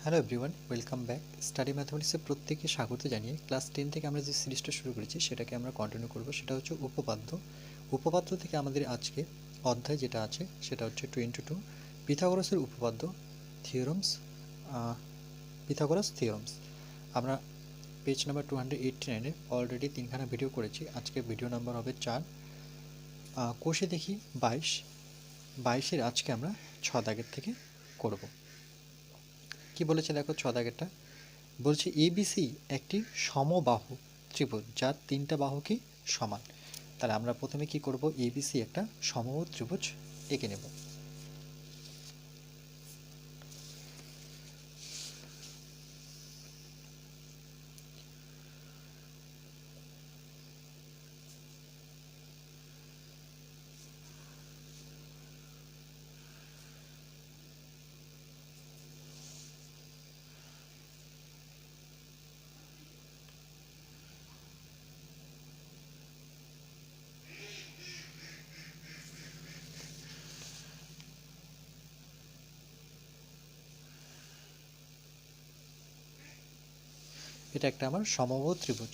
Hello everyone, welcome back. Study ম্যাথমেটিক্সে প্রত্যেককে স্বাগত জানিয়ে ক্লাস 10 থেকে আমরা যে সিরিজটা শুরু করেছি সেটাকে আমরা কন্টিনিউ করব। সেটা হচ্ছে উপপাদ্য। উপপাদ্য থেকে আমাদের আজকে অধ্যায় যেটা আছে সেটা হচ্ছে 22 পিথাগোরাসের উপপাদ্য, থিওরামস, পিথাগোরাস থিওরামস। আমরা পেজ নাম্বার 289-এ অলরেডি 3খানা ভিডিও করেছি। আজকে ভিডিও নাম্বার হবে 4। কোষে দেখি 22-এর আজকে আমরা 6 দাগের থেকে করব। কি বলেছে দেখো 6 দাগেরটা বলছে এবিসি একটি সমবাহু ত্রিভুজ যার 3টা বাহুকে সমান। তাহলে আমরা প্রথমে কি করব, এবিসি একটা সমবাহু ত্রিভুজ এঁকে নেব। এটা একটা আমার সমবাহু ত্রিভুজ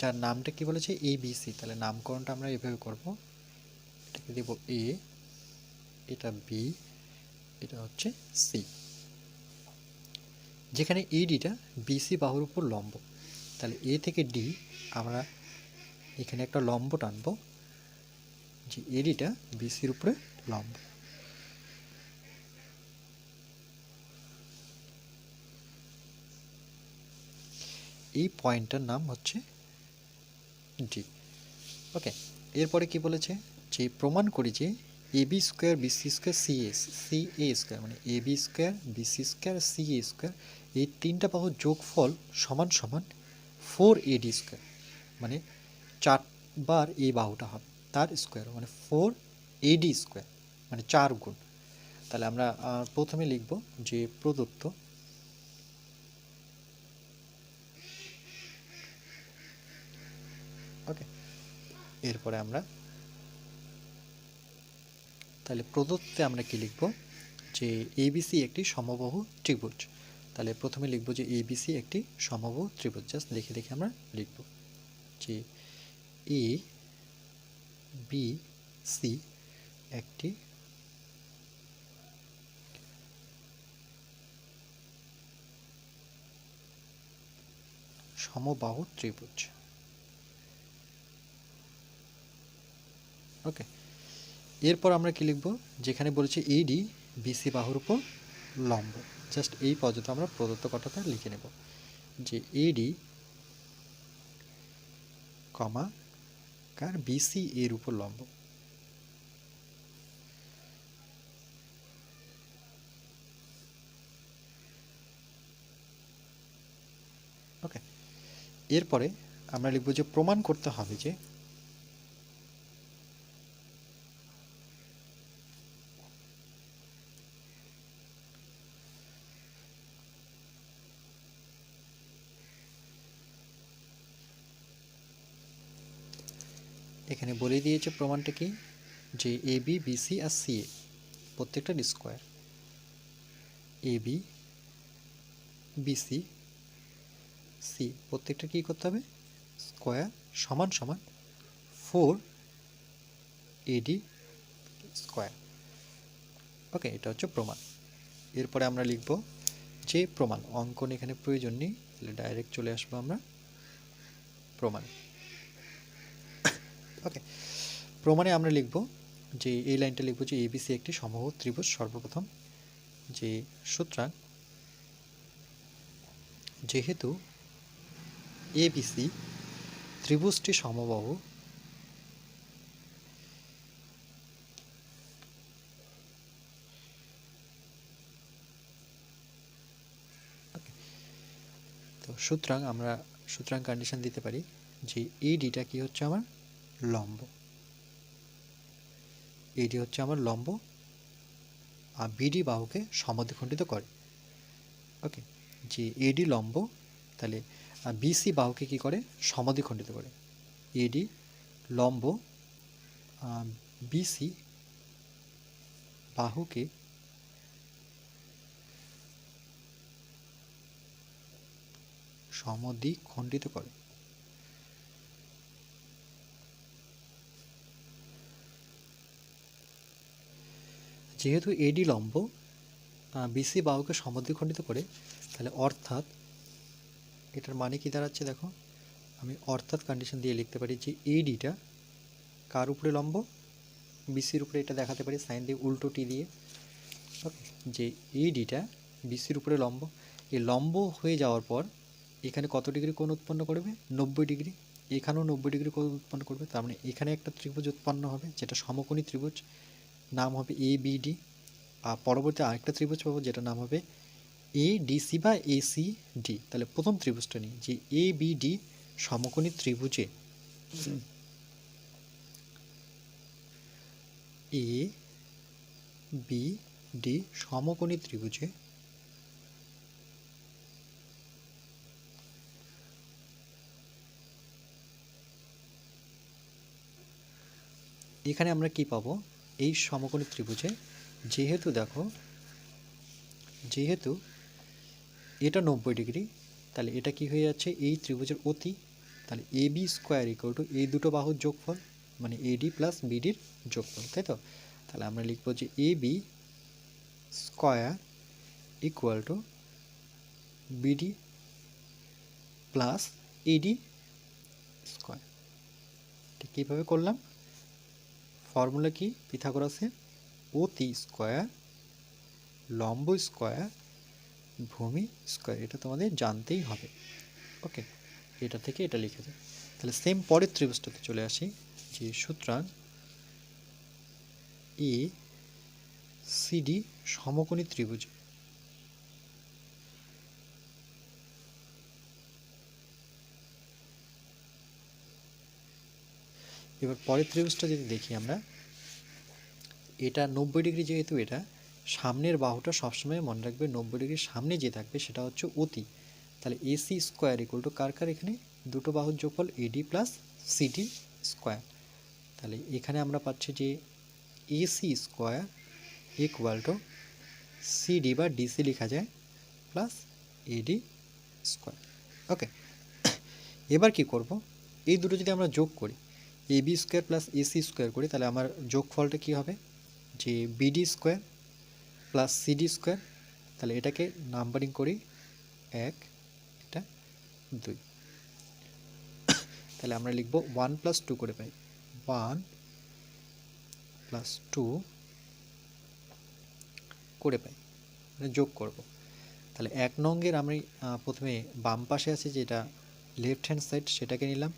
যার নামটা কি বলেছে এবিসি। তাহলে নামকরণটা আমরা এভাবে করব, এটাকে দেব এ, এটা বি, এটা হচ্ছে সি। যেখানে এডিটা বিসি বাহুর উপর লম্ব, তাহলে এ থেকে ডি আমরা এখানে একটা লম্ব টানবো যে এডিটা বিসির উপরে লম্ব। এই পয়েন্টটার নাম হচ্ছে ডি। ওকে, এরপরে কি বলেছে যে প্রমাণ করি যে A B square BC square C A square মানে A B square BC square C A square এই 3টা বাহুর যোগফল সমান সমান 4AD স্কোয়ার, মানে 4বার এই বাহুটা হবে তার স্কোয়ার মানে 4AD স্কোয়ার মানে 4 গুণ। তাহলে আমরা প্রথমে লিখব যে প্রদত্ত ওকে, এরপরে আমরা তাহলে প্রদত্তে আমরা কি লিখব যে এবিসি একটি সমবাহু ত্রিভুজ। তাহলে প্রথমে লিখব যে এবিসি একটি সমবাহু ত্রিভুজ। জাস্ট দেখে দেখে আমরা লিখব যে এ বি সি একটি সমবাহু ত্রিভুজ। ওকে, এরপর আমরা কি লিখব, যেখানে বলেছে এডি বিসি বাহুর উপর লম্ব। জাস্ট এই পর্যন্ত আমরা প্রদত্ত কথাটা লিখে নেব যে এডি কমা কার বিসি এর উপর লম্ব। ওকে, এরপরে আমরা লিখব যে প্রমাণ করতে হবে যে এখানে বলে দিয়েছে প্রমাণটা কি, যে A B BC R C এ প্রত্যেকটার square, A B BC C প্রত্যেকটা কী করতে হবে স্কোয়ার সমান সমান 4AD স্কোয়ার। ওকে, এটা হচ্ছে প্রমাণ। এরপরে আমরা লিখব যে প্রমাণ, অঙ্কন এখানে প্রয়োজন নেই, তাহলে ডাইরেক্ট চলে আসবো আমরা প্রমাণে। ওকে, প্রমাণে আমরা লিখব যে এই লাইনটা লিখব যে এবিসি একটি সমবাহু ত্রিভুজ। সর্বপ্রথম যে সুতরাং যেহেতু এবিসি ত্রিভুজটি সমবাহু তো সুতরাং কন্ডিশন দিতে পারি যে এডিটা কি হচ্ছে আমার লম্ব, এডি হচ্ছে আমার লম্ব আর বিডি বাহুকে সমদ্বিখণ্ডিত করে। ওকে, যে এডি লম্ব তাহলে বিসি বাহুকে কি করে সমদ্বিখণ্ডিত করে। এডি লম্ব বিসি বাহুকে সমদ্বিখণ্ডিত করে। যেহেতু এডি লম্ব বিসি বাহুকে সমদ্বিখণ্ডিত করে, তাহলে অর্থাৎ এটার মানে কি দাঁড়াচ্ছে দেখো, আমি অর্থাৎ কন্ডিশন দিয়ে লিখতে পারি যে এডিটা কার উপরে লম্ব, বিসির উপরে। এটা দেখাতে পারি সাইন দিয়ে উল্টো টি দিয়ে। ওকে, যে এডিটা বিসির উপরে লম্ব, এই লম্ব হয়ে যাওয়ার পর এখানে কত ডিগ্রি কোণ উৎপন্ন করবে, 90 ডিগ্রি। এখানেও 90 ডিগ্রি কোণ উৎপন্ন করবে। তার মানে এখানে একটা ত্রিভুজ উৎপন্ন হবে যেটা সমকোণী ত্রিভুজ, নাম হবে এ বি ডি। আর পরবর্তী আরেকটা ত্রিভুজ পাবো যেটা নাম হবে এ ডিসি বা এসি ডি। তাহলে প্রথম ত্রিভুজটা নিই, যে এ বি ডি সমকোণী ত্রিভুজে এ বি ডি সমকোণী ত্রিভুজে এখানে আমরা কি পাবো, এই সমকোণী ত্রিভুজে যেহেতু দেখো, যেহেতু এটা 90 ডিগ্রি, তাহলে এটা কি হয়ে যাচ্ছে এই ত্রিভুজের অতি। তাহলে এ বি স্কোয়ার ইকুয়াল টু এই দুটো বাহুর যোগফল, মানে এডি প্লাস বিডির যোগফল, তাই তো। তাহলে আমরা লিখবো যে A B square equal to BD plus AD square. ঠিক কীভাবে করলাম, ফর্মুলা কি, পিথাগোরাসের অতি স্কোয়ার লম্ব স্কোয়ার ভূমি স্কোয়ার, এটা তোমাদের জানতেই হবে। ওকে, এটা থেকে এটা লিখে দেয়। তাহলে সেম পরের ত্রিভুজটাতে চলে আসি, যে সুতরাং এ সিডি সমকোণী ত্রিভুজ, এবার পরের ত্রিভুজটা যদি দেখি আমরা, এটা 90 ডিগ্রি, যেহেতু এটা সামনের বাহুটা সবসময় মনে রাখবে 90 ডিগ্রির সামনে যে থাকবে সেটা হচ্ছে অতি। তাহলে এসি স্কোয়ার ইকুয়াল টু কার কার, এখানে দুটো বাহুর যোগফল এডি প্লাস সিডি স্কোয়ার। তাহলে এখানে আমরা পাচ্ছি যে AC square equal two CD বা ডিসি লেখা যায় প্লাস এডি স্কোয়ার। ওকে, এবার কি করব, এই দুটো যদি আমরা যোগ করি, A B square plus AC square করি, তাহলে আমার যোগফলটা কি হবে, যে BD square plus CD square. তাহলে এটাকে নাম্বারিং করি 1, এটা 2। তাহলে আমরা লিখব 1 + 2 করে পাই, 1 + 2 করে পাই, মানে যোগ করব। তাহলে 1 নংয়ের আমি প্রথমে বাম পাশে আছে যেটা লেফট হ্যান্ড সাইড, সেটাকে নিলাম।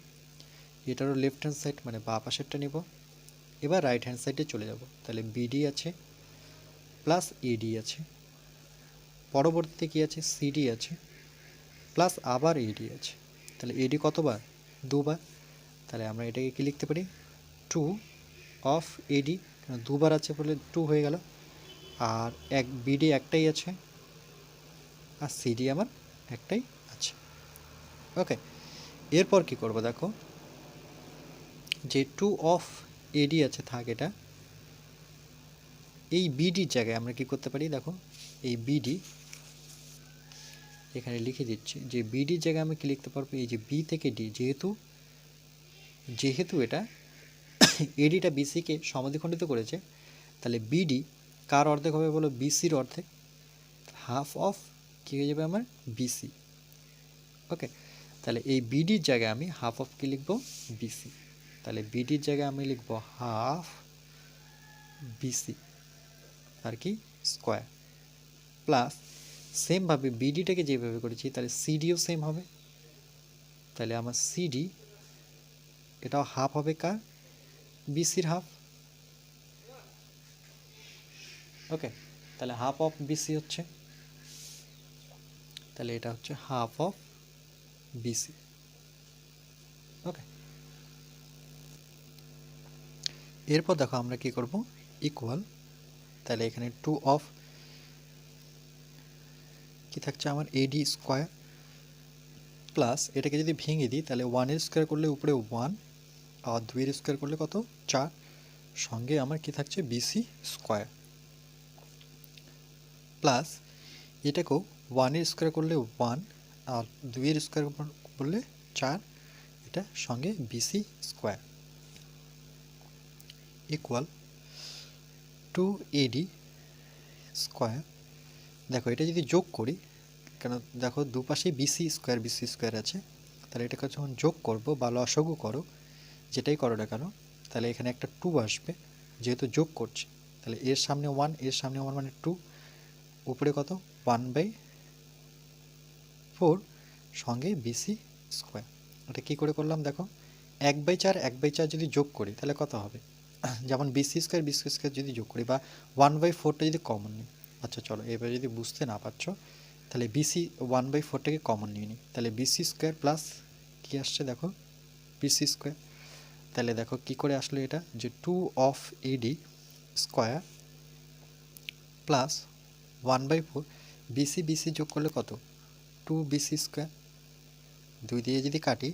এটারও লেফট হ্যান্ড সাইড মানে বাঁ পাশেরটা নিব। এবার রাইট হ্যান্ড সাইডে চলে যাব। তাহলে বিডি আছে প্লাস এডি আছে, পরবর্তীতে কি আছে, সিডি আছে প্লাস আবার এডি আছে। তাহলে এডি কতবার, 2 বার। তাহলে আমরা এটাকে কি লিখতে পারি, 2 অফ এডি, কারণ 2 বার আছে বলে 2 হয়ে গেল। আর এক বিডি একটাই আছে, আর সিডি আমার একটাই আছে। ওকে, এরপর কি করব দেখো, যে 2 অফ এডি আছে থাক, এটা এই বিডির জায়গায় আমরা কি করতে পারি দেখো, এই বিডি এখানে লিখে দিচ্ছি, যে বিডির জায়গায় আমি কি লিখতে পারবো, এই যে বি থেকে ডি, যেহেতু এটা এডিটা বিসিকে সমদ্বিখণ্ডিত করেছে, তাহলে বিডি কার অর্ধেক হবে বলো, বিসির অর্ধেক, হাফ অফ কী হয়ে যাবে আমার, বিসি। ওকে, তাহলে এই বিডির জায়গায় আমি হাফ অফ কি লিখবো, বিসি। তাহলে বিডির জায়গায় আমি লিখবো হাফ বিসি আর কি স্কোয়ার, প্লাস সেমভাবে বিডিটাকে যেভাবে করেছি তাহলে সিডিও সেম হবে। তাহলে আমার সিডি এটাও হাফ হবে কার, বিসির হাফ। ওকে, তাহলে হাফ অফ বিসি হচ্ছে, তাহলে এটা হচ্ছে হাফ অফ বিসি। ওকে, এরপর দেখো আমরা কি করব, ইকুয়াল, তাহলে এখানে 2 অফ কি থাকছে আমার এডি স্কোয়ার, প্লাস এটাকে যদি ভেঙে দিই তাহলে 1 এর স্কোয়ার করলে উপরে 1, আর 2 এর স্কোয়ার করলে কত, 4, সঙ্গে আমার কি থাকছে বিসি স্কোয়ার, প্লাস এটাকেও 1 এর স্কোয়ার করলে 1 আর 2 এর স্কোয়ার বললে 4, এটা সঙ্গে BC square equal 2AD square. দেখো এটা যদি যোগ করি, কেন দেখো দুপাশেই বিসি স্কোয়ার আছে, তাহলে এটাকে যখন যোগ করব বা লসাগু করো, যেটাই করো না কেন, তাহলে এখানে একটা 2 আসবে, যেহেতু যোগ করছি। তাহলে এর সামনে 1, এর সামনে 1 মানে 2, উপরে কত 1/4 সঙ্গে বিসি স্কোয়ার। এটা কী করে করলাম দেখো, 1/4 যদি যোগ করি তাহলে কত হবে, যেমন বিসি স্কোয়ার যদি যোগ করি বা 1/4টা যদি কমন নিই। আচ্ছা চলো, এবার যদি বুঝতে না পারছো তাহলে বিসি 1/4টাকে কমন নিয়ে নিই, তাহলে বিসি স্কোয়ার প্লাস কী আসছে দেখো বিসি স্কোয়ার। তাহলে দেখো কি করে আসলো এটা, যে 2 স্কোয়ার প্লাস 1/4 বিসি যোগ করলে কত 2 স্কোয়ার, 2 দিয়ে যদি কাটি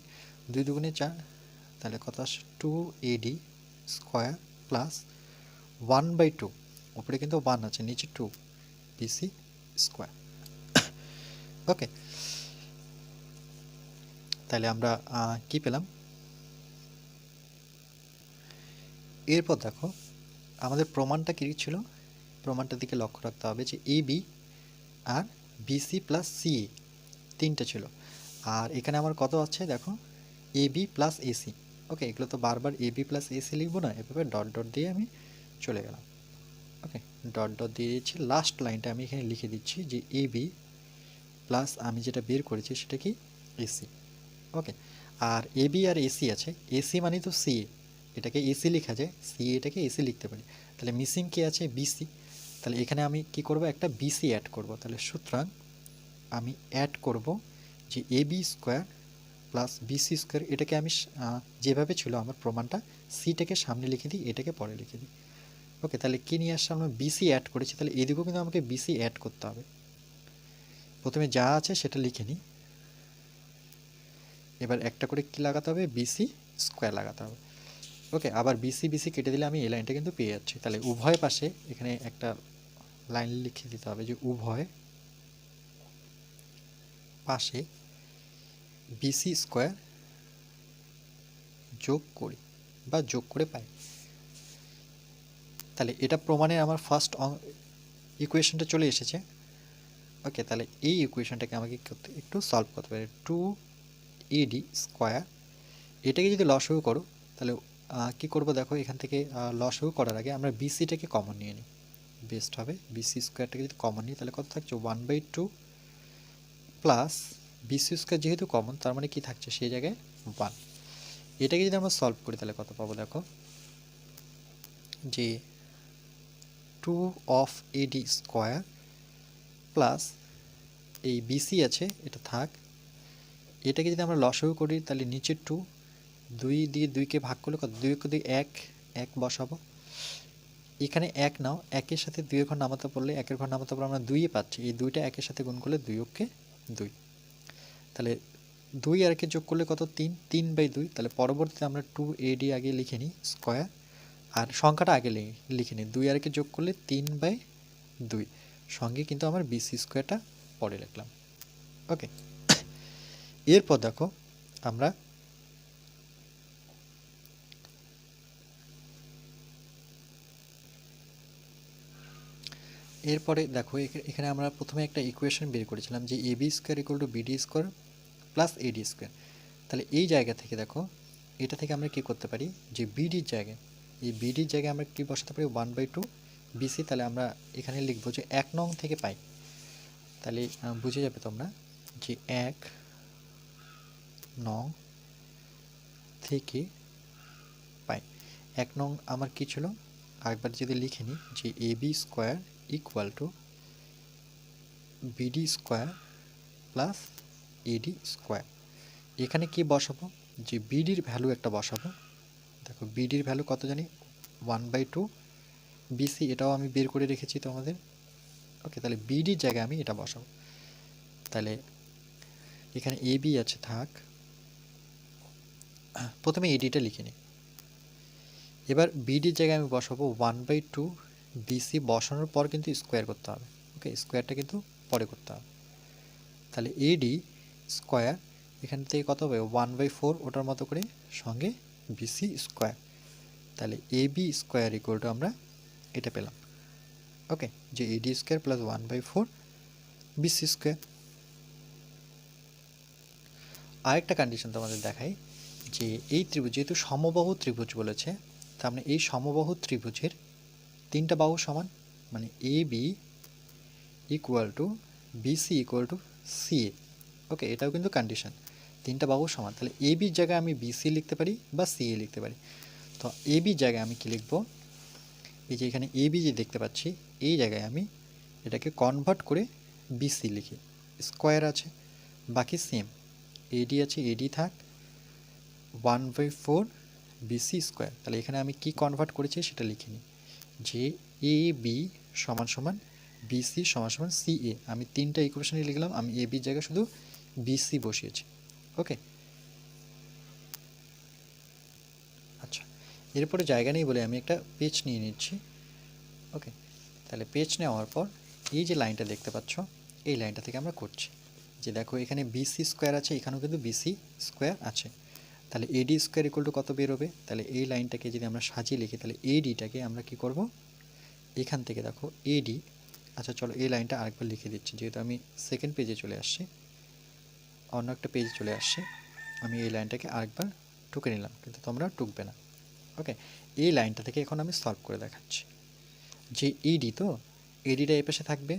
2 দুগুণে 4, তাহলে কত আসে 2 স্কোয়ার প্লাস 1/2, উপরে কিন্তু 1 আছে, নিচে 2 বিসি স্কোয়ার। ওকে, তাহলে আমরা কি পেলাম। এরপর দেখো আমাদের প্রমাণটা কী ছিল, প্রমাণটার দিকে লক্ষ্য রাখতে হবে যে এবি আর বিসি প্লাস সিএ তিনটা ছিল, আর এখানে আমার কত আছে দেখো এবি প্লাস এসি। ওকে, এগুলো তো বারবার এবি প্লাস এসি লিখবো না, এভাবে ডট ডট দিয়ে আমি চলে গেলাম। ওকে, ডট ডট দিয়ে দিচ্ছি, লাস্ট লাইনটা আমি এখানে লিখে দিচ্ছি যে এবি প্লাস আমি যেটা বের করেছি সেটা কি এসি। ওকে, আর এবি আর এসি আছে, এসি মানে তো সিএ, এটাকে এসি লেখা যায়, সিএ এটাকে এসি লিখতে পারি। তাহলে মিসিং কি আছে বিসি, তাহলে এখানে আমি কি করব একটা বিসি অ্যাড করব। তাহলে সুতরাং আমি অ্যাড করব যে AB square plus BC square, এটাকে আমি যেভাবে ছিল আমার প্রমাণটা, সিটাকে সামনে লিখে দিই, এটাকে পরে লিখে দিই। ওকে, তাহলে কী নিয়ে আসছে, আমরা বিসি অ্যাড করেছি, তাহলে এদিকেও কিন্তু আমাকে বিসি অ্যাড করতে হবে। প্রথমে যা আছে সেটা লিখে নিই, এবার একটা করে কি লাগাতে হবে বিসি স্কোয়ার লাগাতে হবে। ওকে, আবার বিসি কেটে দিলে আমি এই লাইনটা কিন্তু পেয়ে যাচ্ছি। তাহলে উভয় পাশে এখানে একটা লাইন লিখে দিতে হবে যে উভয় পাশে বিসি স্কোয়ার যোগ করি বা যোগ করে পাই। তাহলে এটা প্রমাণের আমার ফার্স্ট ইকুয়েশনটা চলে এসেছে। ওকে, তাহলে এই ইকুয়েশনটাকে আমাকে একটু সলভ করতে পারি। 2AD স্কোয়ার, এটাকে যদি লসাগু করো তাহলে কি করব দেখো, এখান থেকে লসাগু করার আগে আমরা বিসিটাকে কমন নিয়ে নিই, বেস্ট হবে। বিসি স্কোয়ারটাকে যদি কমন নিই তাহলে কত থাকছে 1/2 প্লাস বিসি স্কোয়ার, যেহেতু কমন তার মানে কি থাকছে সেই জায়গায় 1। এটাকে যদি আমরা সলভ করি তাহলে কত পাবো দেখো, যে 2 স্কোয়ার প্লাস এই বিসি আছে এটা থাক, এটাকে যদি আমরা লসাগু করি তাহলে নিচে 2, 2 দিয়ে 2কে ভাগ করলে কত, 2 দিয়ে 1 বসাবো, এখানে 1 নাও, 1-এর সাথে 2 ঘর নামাতে পড়লে 1-এর ঘর নামাতে পড়লে আমরা 2 পাচ্ছি, এই 2টা 1-এর সাথে গুণ করলে 2 তাহলে 2 আর 1 যোগ করলে কত 3/2। তাহলে পরবর্তীতে আমরা 2AD আগে লিখে নিই স্কোয়ার, আর সংখ্যাটা আগে লিখে নিই, 2 আর 1 যোগ করলে 3/2, সঙ্গে কিন্তু আমার বিসি স্কোয়ারটা পরে লিখলাম। ওকে, এরপর দেখো আমরা এরপরে দেখো এখানে আমরা প্রথমে একটা ইকুয়েশন বের করেছিলাম যে AB square equal to BD square plus AD square. তাহলে এই জায়গা থেকে দেখো, এটা থেকে আমরা কি করতে পারি, যে বিডির জায়গায়, এই বিডির জায়গায় আমরা কি বসাতে পারি 1/2 বিসি। তাহলে আমরা এখানে লিখবো যে 1 নং থেকে পাই, তাহলে বুঝে যাবে তোমরা যে 1 নং থেকে পাই। 1 নং আমার কি ছিল, আরেকবার যদি লিখে নিই যে AB square equal to BD square plus AD square. এখানে কি বসাবো, যে বিডির ভ্যালু একটা বসাবো। দেখো বিডির ভ্যালু কত জানি 1/2 বিসি, এটাও আমি বের করে রেখেছি তোমাদের। ওকে, তাহলে বিডির জায়গায় আমি এটা বসাবো। তাহলে এখানে এবি আছে থাক, প্রথমে এডিটা লিখে নিই, এবার বিডির জায়গায় আমি বসাবো 1/2 বিসি। বসানোর পর কিন্তু স্কোয়ার করতে হবে। ওকে, স্কোয়ারটা কিন্তু পরে করতে হবে। তাহলে এডি স্কোয়ার, এখান থেকে কত হবে 1/4 ওটার মতো করে, সঙ্গে বিসি স্কোয়ার। তাহলে এবি স্কোয়ার ইকুয়াল টু আমরা এটা পেলাম। ওকে, যে AD square plus 1/4 BC square. আরেকটা কন্ডিশন তোমাদের দেখাই, যে এই ত্রিভুজ যেহেতু সমবাহু ত্রিভুজ বলেছে, তার মানে এই সমবাহু ত্রিভুজের তিনটা বাহু সমান, মানে A B equal to BC equal to CA. Okay, এটাও কিন্তু কন্ডিশন, তিনটা বাহু সমান। তাহলে এ বির জায়গায় আমি বিসি লিখতে পারি বা সিএ লিখতে পারি। তো এ বির জায়গায় আমি কি লিখব, এই যে এখানে এ বি যে দেখতে পাচ্ছি, এই জায়গায় আমি এটাকে কনভার্ট করে বিসি লিখি, স্কোয়ার আছে, বাকি সেম এডি আছে, এডি থাক, 1/4 বিসি স্কোয়ার। তাহলে এখানে আমি কি কনভার্ট করেছি সেটা লিখে নিই, যে এ বি সমান সমান বিসি সমান সমান সিএ। আমি তিনটা ইকুয়েশনে লিখলাম, আমি এ বির জায়গায় শুধু বিসি বসিয়েছি। ওকে, আচ্ছা, এরপরে জায়গা নেই বলে আমি একটা পেজ নিয়ে নিচ্ছি। ওকে, তাহলে পেজ নেওয়ার পর এই যে লাইনটা দেখতে পাচ্ছ, এই লাইনটা থেকে আমরা করছি, যে দেখো এখানে বিসি স্কোয়ার আছে, এখানেও কিন্তু বিসি স্কোয়ার আছে। তাহলে এডি স্কোয়ার ইকুয়াল টু কত বেরোবে? তাহলে এই লাইনটাকে যদি আমরা সাজিয়ে লিখি, তাহলে এডিটাকে আমরা কি করব, এখান থেকে দেখো এডি, আচ্ছা চলো এই লাইনটা আরেকবার লিখে দিচ্ছি, যেহেতু আমি সেকেন্ড পেজে চলে আসছি, অন্য একটা পেজে চলে আসছি, আমি এই লাইনটাকে আরেকবার টুকে নিলাম, কিন্তু তোমরা টুকবে না। ওকে, এই লাইনটা থেকে এখন আমি সলভ করে দেখাচ্ছি, যে ইডি, তো এডিটা এই পাশে থাকবে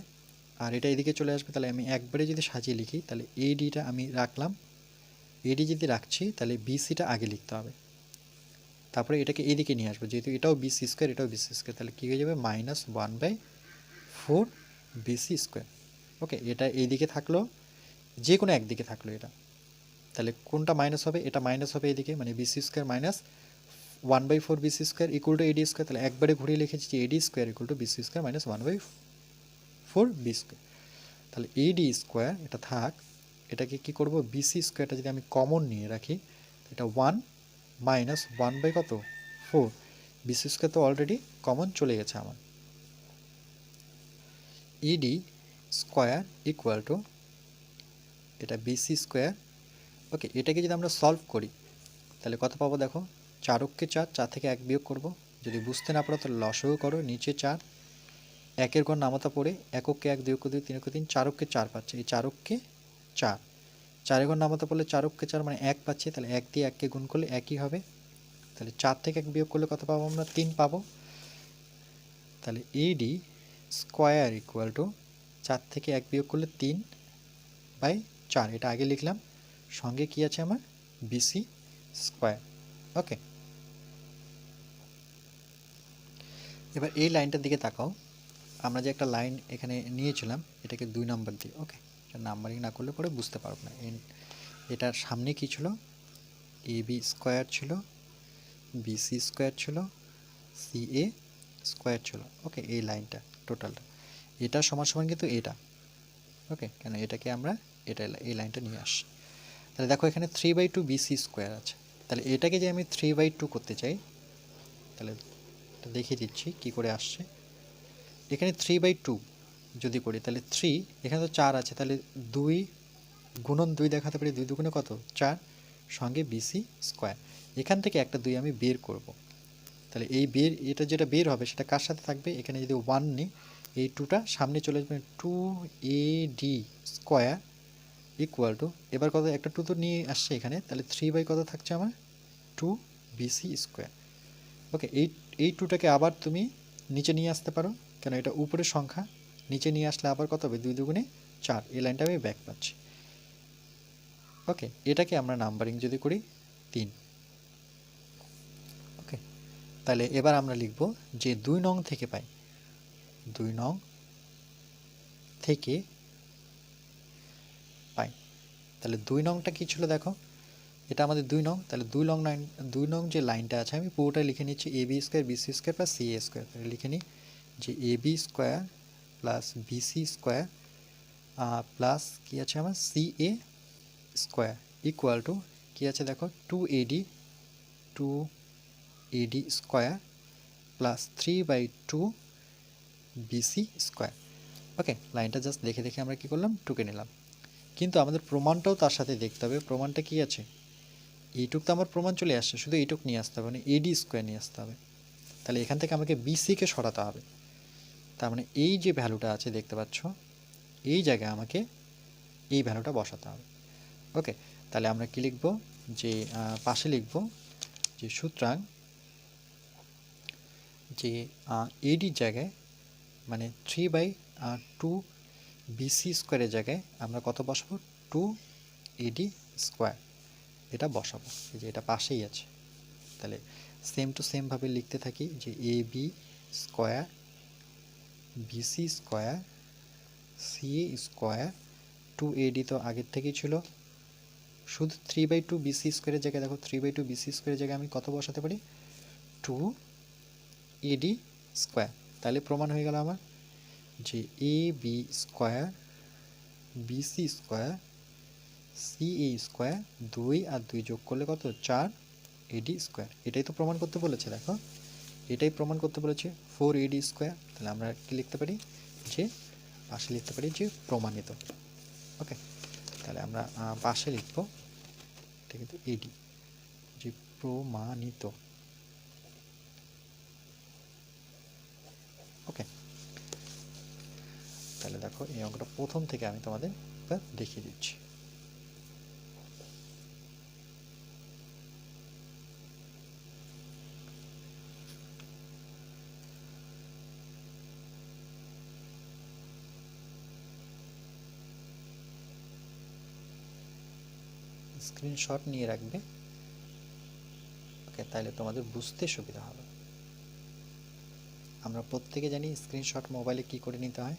আর এটা এদিকে চলে আসবে। তাহলে আমি একবারে যদি সাজিয়ে লিখি, তাহলে এডিটা আমি রাখলাম, এডি যদি রাখছি তাহলে বিসিটা আগে লিখতে হবে, তারপরে এটাকে এদিকে নিয়ে আসবো, যেহেতু এটাও বিসি স্কোয়ার এটাও বিসি স্কোয়ার, তাহলে কী হয়ে যাবে -1/4 বিসি স্কোয়ার। ওকে, এটা এইদিকে থাকলো, যে কোনো একদিকে থাকলো এটা, তাহলে কোনটা মাইনাস হবে? এটা মাইনাস হবে এদিকে, মানে BC square minus 1/4 BC square equal to AD square. তাহলে একবারে ঘুরিয়ে লিখেছি যে AD square equal to BC square minus 1/4 B square. তাহলে এডি স্কোয়ার এটা থাক, এটাকে কি করব, বিসি স্কোয়ারটা যদি আমি কমন নিয়ে রাখি, এটা 1 মাইনাস 1/4 বিসি স্কোয়ার তো অলরেডি কমন চলে গেছে আমার। ইডি স্কোয়ার ইকুয়াল টু এটা বিসি স্কোয়ার। ওকে, এটাকে যদি আমরা সলভ করি তাহলে কত পাবো দেখো, 4 × 4, 4 থেকে 1 বিয়োগ করব, যদি বুঝতে না পারো তাহলে লসও করো, নিচে 4, একের ঘর নামাতা পড়ে, 1 × 1 2 × 2 3 × 3, 4 × 4 পাচ্ছে, এই 4 × 4, 4 ঘর নামাতে পড়লে 4 × 4 মানে 1 পাচ্ছি, তাহলে 1 দিয়ে 1কে গুণ করলে 1ই হবে। তাহলে 4 থেকে 1 বিয়োগ করলে কত পাবো আমরা, 3 পাবো। তাহলে এডি স্কোয়ার ইকুয়াল টু 4 থেকে 1 বিয়োগ করলে 3/4, এটা আগে লিখলাম, সঙ্গে কি আছে আমার বিসি স্কোয়ার। ওকে, এবার এই লাইনটার দিকে তাকাও, আমরা যে একটা লাইন এখানে নিয়েছিলাম এটাকে 2 নাম্বার দিয়ে, ওকে, এটা নাম্বারিং না করলে পরে বুঝতে পারবো না। এটার সামনে কি ছিল, এ বি স্কোয়ার ছিল, বিসি স্কোয়ার ছিল, সিএ স্কোয়ার ছিল। ওকে, এই লাইনটা টোটালটা এটা সমান সমান কিন্তু এটা। ওকে, কেন এটাকে আমরা এটা এই লাইনটা নিয়ে আসি। তাহলে দেখো এখানে 3/2 বিসি স্কোয়ার আছে, তাহলে এটাকে যে আমি 3/2 করতে চাই, তাহলে দেখিয়ে দিচ্ছি কি করে আসছে। এখানে 3/2 যদি করি তাহলে 3, এখানে তো 4 আছে, তাহলে 2 গুণন 2 দেখাতে পারি, 2 দুগুণে কত 4, সঙ্গে বিসি স্কোয়ার। এখান থেকে একটা 2 আমি বের করব, তাহলে এই এটা যেটা বের হবে সেটা কার সাথে থাকবে, এখানে যদি 1 নিই, এই 2টা সামনে চলে আসবে, 2AD স্কোয়ার ইকুয়াল টু, এবার কত, একটা 2 তো নিয়ে আসছে এখানে, তাহলে 3 কত থাকছে আমার 2 বিসি স্কোয়ার। ওকে, এই 2টাকে আবার তুমি নিচে নিয়ে আসতে পারো, কেন এটা উপরের সংখ্যা, নিচে নিয়ে আসলে আবার কত হবে, 2 দুগুণে 4, এই লাইনটা আমি ব্যাক পাচ্ছি। ওকে, এটাকে আমরা নাম্বারিং যদি করি 3। ওকে, তাহলে এবার আমরা লিখব যে 2 নং থেকে পাই, 2 নং থেকে পাই। তাহলে 2 নংটা কি ছিল দেখো, এটা আমাদের 2 নং, তাহলে 2 নং যে লাইনটা আছে আমি পুরোটা লিখে নিচ্ছি, A B square BC square plus CA square. তাহলে লিখে নিই যে A B square plus BC square plus কী আছে আমার সিএ স্কোয়ার ইকুয়াল টু কী আছে দেখো, 2AD square plus 3/2 BC square. Okay, লাইনটা জাস্ট দেখে দেখে আমরা কী করলাম, টুকে নিলাম। কিন্তু আমাদের প্রমাণটাও তার সাথে দেখতে হবে। প্রমাণটা কি আছে, এইটুক তো আমার প্রমাণ চলে আসছে, শুধু এইটুক নিয়ে আসতে হবে, মানে এডি স্কোয়ার নিয়ে আসতে হবে। তাহলে এখান থেকে আমাকে বিসিকে সরাতে হবে। তার মানে এই যে ভ্যালুটা আছে দেখতে পাচ্ছ, এই জায়গায় আমাকে এই ভ্যালুটা বসাতে হবে। ওকে, তাহলে আমরা কি লিখব, যে পাশে লিখব যে সুতরাং যে এডির জায়গায় মানে 3/2 বিসি স্কোয়ারের জায়গায় আমরা কত বসাবো, 2 এডি স্কোয়ার, এটা বসাবো। এই যে এটা পাশেই আছে, তাহলে সেম টু সেমভাবে লিখতে থাকি যে A B square BC square CA square 2AD তো আগের থেকেই ছিল, শুধু 3/2 বিসি স্কোয়ারের জায়গায় দেখো 3/2 বিসি স্কোয়ারের জায়গায় আমি কত বসাতে পারি, 2AD স্কোয়ার। তাহলে প্রমাণ হয়ে গেল আমার যে A B square BC square CA square 2 আর 2 যোগ করলে কত 4AD স্কোয়ার। এটাই তো প্রমাণ করতে বলেছে, দেখো এটাই প্রমাণ করতে বলেছে 4AD স্কোয়ার। তাহলে আমরা কি লিখতে পারি, যে পাশে লিখতে পারি যে প্রমাণিত। ওকে, তাহলে আমরা পাশে লিখব এটা কিন্তু এডি, যে প্রমাণিত। ওকে, তাহলে দেখো এই অঙ্কটা প্রথম থেকে আমি তোমাদের দেখিয়ে দিচ্ছি। স্ক্রিনশট নিয়ে রাখবে, ওকে, তাহলে তোমাদের বুঝতে সুবিধা হবে। আমরা প্রত্যেকে জানি স্ক্রিনশট মোবাইলে কি করে নিতে হয়।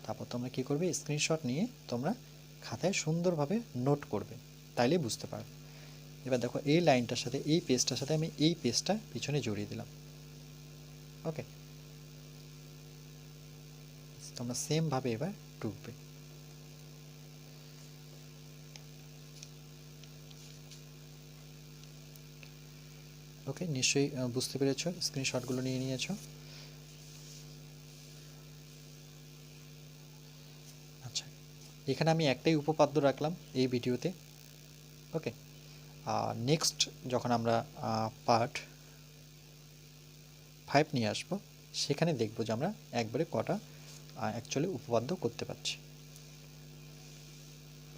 তারপর তোমরা কি করবে, স্ক্রিনশট নিয়ে তোমরা খাতায় সুন্দরভাবে নোট করবে, তাইলে বুঝতে পারবে। এবার দেখো এই লাইনটার সাথে এই পেজটার সাথে আমি এই পেজটা পিছনে জড়িয়ে দিলাম। ওকে, তোমরা সেম ভাবে এবার টুকবে। ওকে, নিশ্চয়ই বুঝতে পেরেছো, স্ক্রিনশটগুলো নিয়ে নিয়েছো। আচ্ছা, এখানে আমি একটাই উপপাদ্য রাখলাম এই ভিডিওতে। ওকে, নেক্সট যখন আমরা পার্ট 5 নিয়ে আসবো, সেখানে দেখব যে আমরা একবারে কটা অ্যাকচুয়ালি উপপাদ্য করতে পারছি।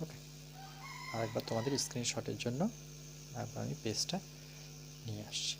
ওকে, আরেকবার তোমাদের স্ক্রিনশটের জন্য একবার আমি পেজটা নিয়ে আসছি।